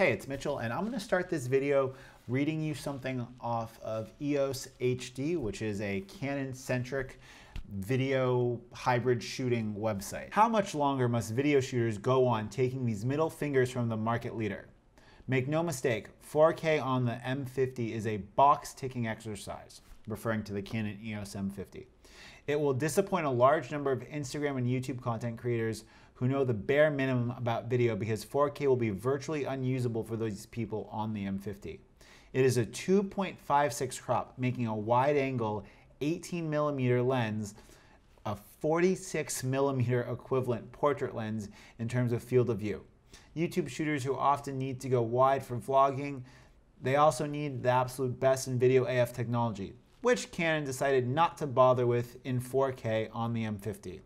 Hey, it's Mitchell, and I'm going to start this video reading you something off of EOS HD, which is a Canon-centric video hybrid shooting website. How much longer must video shooters go on taking these middle fingers from the market leader? Make no mistake, 4K on the M50 is a box-ticking exercise, referring to the Canon EOS M50. It will disappoint a large number of Instagram and YouTube content creators who know the bare minimum about video because 4K will be virtually unusable for those people on the M50. It is a 2.56 crop, making a wide-angle 18mm lens a 46mm equivalent portrait lens in terms of field of view. YouTube shooters who often need to go wide for vlogging, they also need the absolute best in video AF technology, which Canon decided not to bother with in 4K on the M50.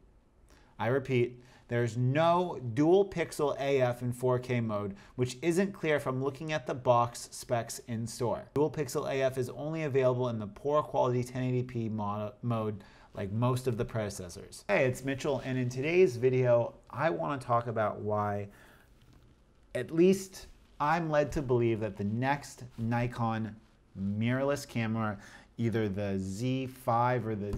I repeat, there's no dual pixel AF in 4K mode, which isn't clear from looking at the box specs in store. Dual pixel AF is only available in the poor quality 1080p mode like most of the predecessors. Hey, it's Mitchell, and in today's video, I want to talk about why, at least I'm led to believe that the next Nikon mirrorless camera, either the Z5 or the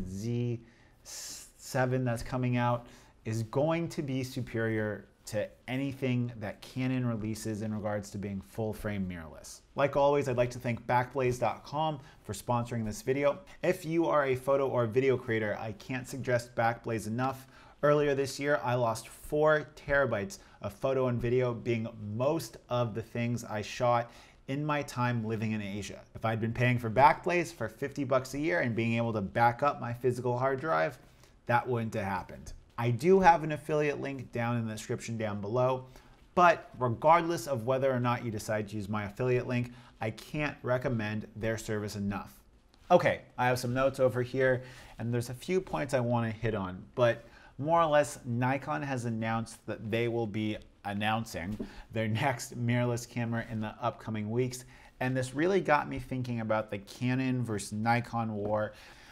Z7 that's coming out, is going to be superior to anything that Canon releases in regards to being full frame mirrorless. Like always, I'd like to thank Backblaze.com for sponsoring this video. If you are a photo or video creator, I can't suggest Backblaze enough. Earlier this year, I lost 4 terabytes of photo and video, being most of the things I shot in my time living in Asia. If I'd been paying for Backblaze for 50 bucks a year and being able to back up my physical hard drive, that wouldn't have happened. I do have an affiliate link down in the description down below, but regardless of whether or not you decide to use my affiliate link, I can't recommend their service enough. Okay, I have some notes over here, and there's a few points I want to hit on, but more or less, Nikon has announced that they will be announcing their next mirrorless camera in the upcoming weeks, and this really got me thinking about the Canon versus Nikon war.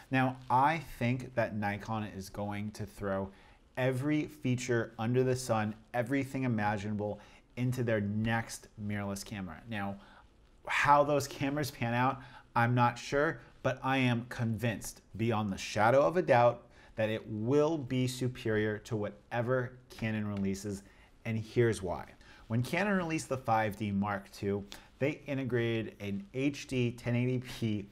Now, I think that Nikon is going to throw every feature under the sun, everything imaginable, into their next mirrorless camera. Now, how those cameras pan out, I'm not sure, but I am convinced beyond the shadow of a doubt that it will be superior to whatever Canon releases, and here's why. When Canon released the 5D Mark II, they integrated an HD 1080p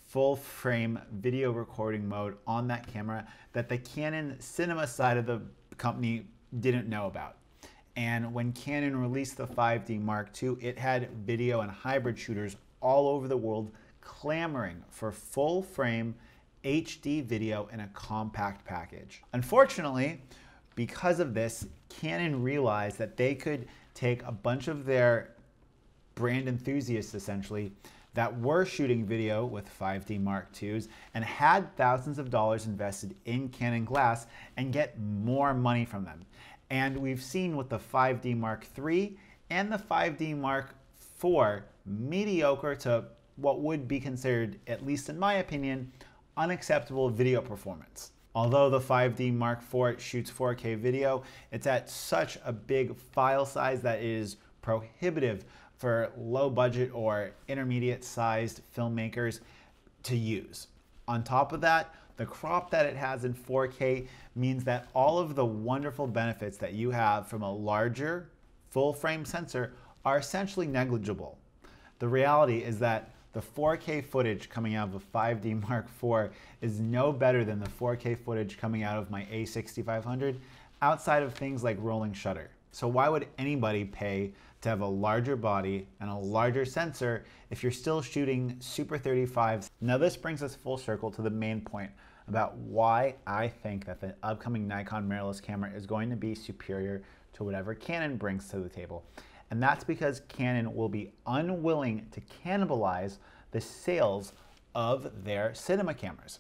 full frame video recording mode on that camera that the Canon cinema side of the company didn't know about. And when Canon released the 5D Mark II, it had video and hybrid shooters all over the world clamoring for full frame HD video in a compact package. Unfortunately, because of this, Canon realized that they could take a bunch of their brand enthusiasts, essentially, that were shooting video with 5D Mark IIs and had thousands of dollars invested in Canon glass and get more money from them. And we've seen with the 5D Mark III and the 5D Mark IV, mediocre to what would be considered, at least in my opinion, unacceptable video performance. Although the 5D Mark IV shoots 4K video, it's at such a big file size that it is prohibitive for low budget or intermediate sized filmmakers to use. On top of that, the crop that it has in 4K means that all of the wonderful benefits that you have from a larger full frame sensor are essentially negligible. The reality is that the 4K footage coming out of a 5D Mark IV is no better than the 4K footage coming out of my A6500 outside of things like rolling shutter. So why would anybody pay to have a larger body and a larger sensor if you're still shooting Super 35s? Now this brings us full circle to the main point about why I think that the upcoming Nikon mirrorless camera is going to be superior to whatever Canon brings to the table. And that's because Canon will be unwilling to cannibalize the sales of their cinema cameras.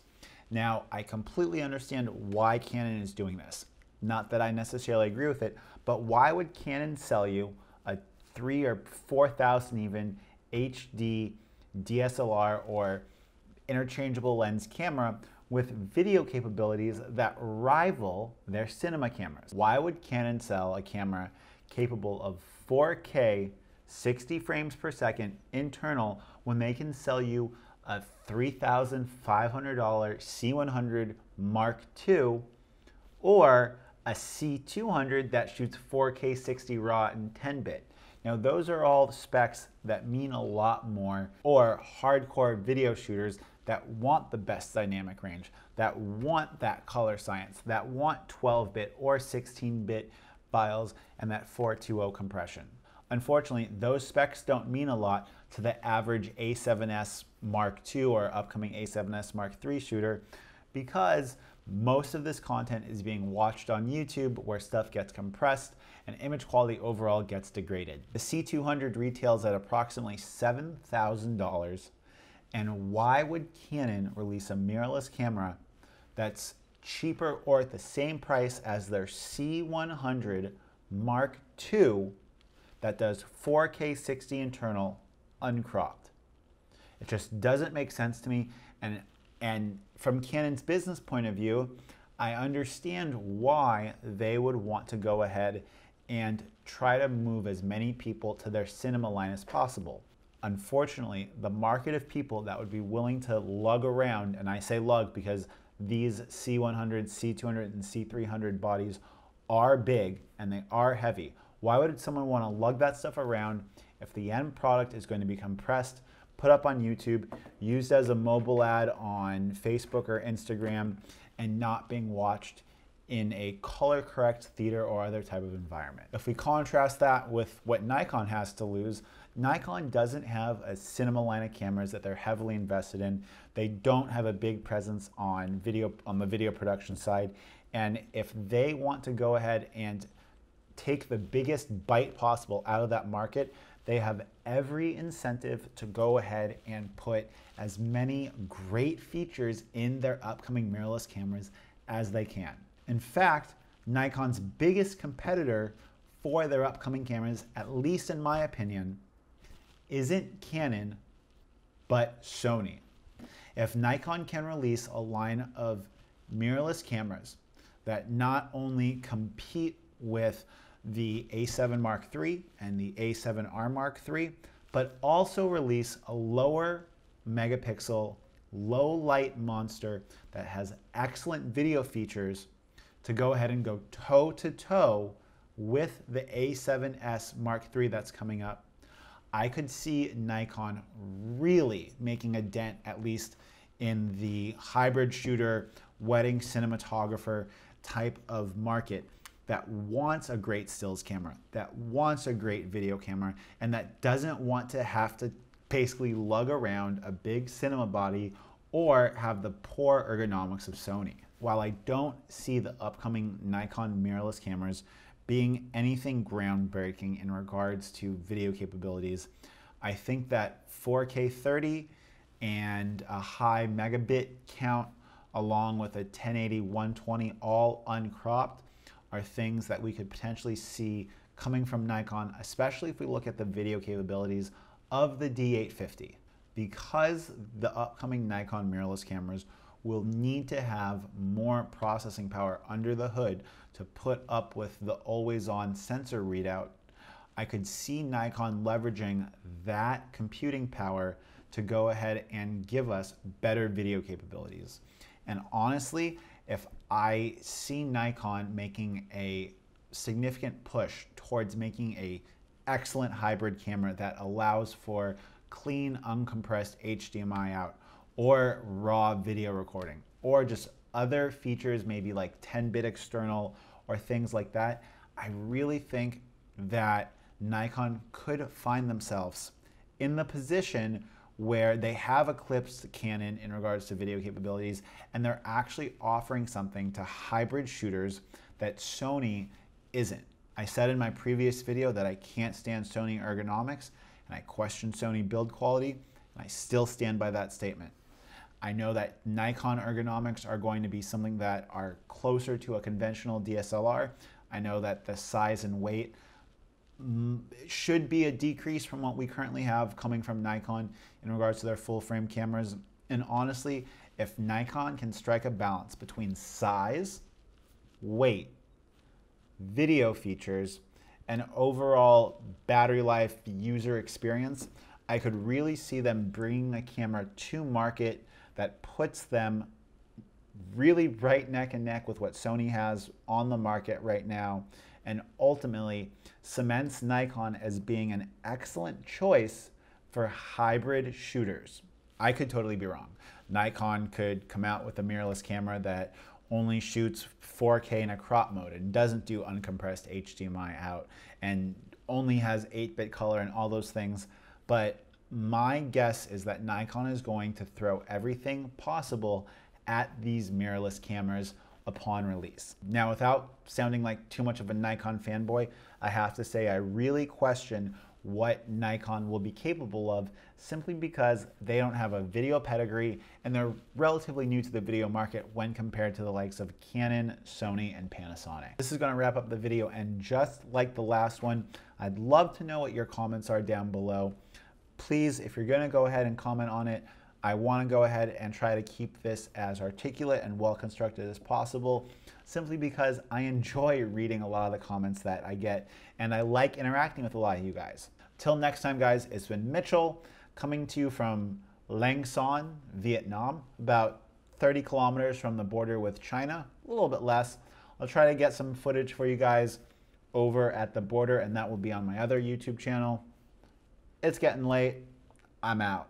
Now, I completely understand why Canon is doing this. Not that I necessarily agree with it, but why would Canon sell you a 3,000 or 4,000 even HD DSLR or interchangeable lens camera with video capabilities that rival their cinema cameras? Why would Canon sell a camera capable of 4K 60 frames per second internal when they can sell you a $3,500 C100 Mark II or a C200 that shoots 4K 60 RAW and 10-bit. Now those are all specs that mean a lot more, or hardcore video shooters that want the best dynamic range, that want that color science, that want 12-bit or 16-bit files and that 420 compression. Unfortunately, those specs don't mean a lot to the average A7S Mark II or upcoming A7S Mark III shooter, because most of this content is being watched on YouTube where stuff gets compressed and image quality overall gets degraded. The C200 retails at approximately $7,000, and why would Canon release a mirrorless camera that's cheaper or at the same price as their C100 Mark II that does 4K 60 internal uncropped? It just doesn't make sense to me, and from Canon's business point of view, I understand why they would want to go ahead and try to move as many people to their cinema line as possible. Unfortunately, the market of people that would be willing to lug around, and I say lug because these C100, C200, and C300 bodies are big and they are heavy. Why would someone want to lug that stuff around if the end product is going to be compressed, put up on YouTube, used as a mobile ad on Facebook or Instagram, and not being watched in a color correct theater or other type of environment? If we contrast that with what Nikon has to lose, Nikon doesn't have a cinema line of cameras that they're heavily invested in. They don't have a big presence on the video production side. And if they want to go ahead and take the biggest bite possible out of that market, they have every incentive to go ahead and put as many great features in their upcoming mirrorless cameras as they can. In fact, Nikon's biggest competitor for their upcoming cameras, at least in my opinion, isn't Canon, but Sony. If Nikon can release a line of mirrorless cameras that not only compete with the A7 Mark III and the A7R Mark III, but also release a lower megapixel, low light monster that has excellent video features to go ahead and go toe to toe with the A7S Mark III that's coming up, I could see Nikon really making a dent, at least in the hybrid shooter, wedding cinematographer type of market that wants a great stills camera, that wants a great video camera, and that doesn't want to have to basically lug around a big cinema body or have the poor ergonomics of Sony. While I don't see the upcoming Nikon mirrorless cameras being anything groundbreaking in regards to video capabilities, I think that 4K 30 and a high megabit count along with a 1080 120 all uncropped are things that we could potentially see coming from Nikon, especially if we look at the video capabilities of the D850. Because the upcoming Nikon mirrorless cameras will need to have more processing power under the hood to put up with the always-on sensor readout, I could see Nikon leveraging that computing power to go ahead and give us better video capabilities. And honestly, if I see Nikon making a significant push towards making an excellent hybrid camera that allows for clean, uncompressed HDMI out, or raw video recording, or just other features, maybe like 10-bit external or things like that, I really think that Nikon could find themselves in the position where they have eclipsed Canon in regards to video capabilities, and they're actually offering something to hybrid shooters that Sony isn't. I said in my previous video that I can't stand Sony ergonomics, and I question Sony build quality, and I still stand by that statement. I know that Nikon ergonomics are going to be something that are closer to a conventional DSLR. I know that the size and weight should be a decrease from what we currently have coming from Nikon in regards to their full frame cameras. And honestly, if Nikon can strike a balance between size, weight, video features, and overall battery life user experience, I could really see them bringing a camera to market that puts them really right neck and neck with what Sony has on the market right now, and ultimately cements Nikon as being an excellent choice for hybrid shooters. I could totally be wrong. Nikon could come out with a mirrorless camera that only shoots 4K in a crop mode and doesn't do uncompressed HDMI out and only has 8-bit color and all those things. But my guess is that Nikon is going to throw everything possible at these mirrorless cameras upon release. Now, without sounding like too much of a Nikon fanboy, I have to say I really question what Nikon will be capable of, simply because they don't have a video pedigree and they're relatively new to the video market when compared to the likes of Canon, Sony, and Panasonic. This is going to wrap up the video, and just like the last one, I'd love to know what your comments are down below. Please, if you're going to go ahead and comment on it, I want to go ahead and try to keep this as articulate and well constructed as possible, simply because I enjoy reading a lot of the comments that I get, and I like interacting with a lot of you guys. Till next time, guys, it's been Mitchell coming to you from Lang Son, Vietnam, about 30 kilometers from the border with China, a little bit less. I'll try to get some footage for you guys over at the border, and that will be on my other YouTube channel. It's getting late. I'm out.